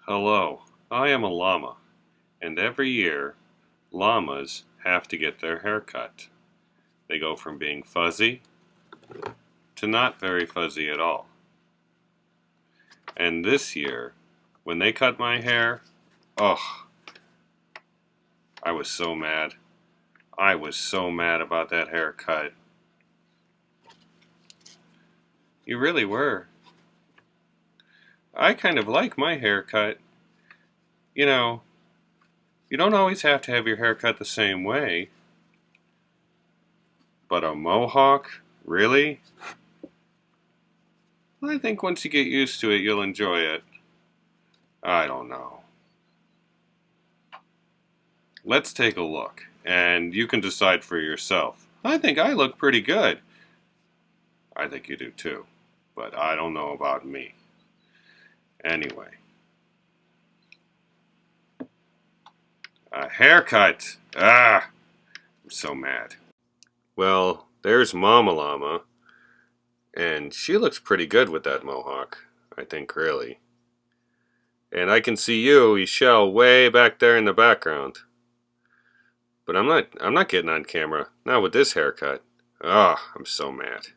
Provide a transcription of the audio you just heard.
Hello, I am a llama, and every year, llamas have to get their hair cut. They go from being fuzzy to not very fuzzy at all. And this year, when they cut my hair, oh, I was so mad. I was so mad about that haircut. You really were. I kind of like my haircut. You know, you don't always have to have your hair cut the same way. But a mohawk? Really? I think once you get used to it, you'll enjoy it. I don't know. Let's take a look, and you can decide for yourself. I think I look pretty good. I think you do too, but I don't know about me. Anyway. A haircut! Ah! I'm so mad. Well, there's Mama Llama, and she looks pretty good with that mohawk, I think, really. And I can see you, Shell, way back there in the background. But I'm not getting on camera, not with this haircut. Ah, I'm so mad.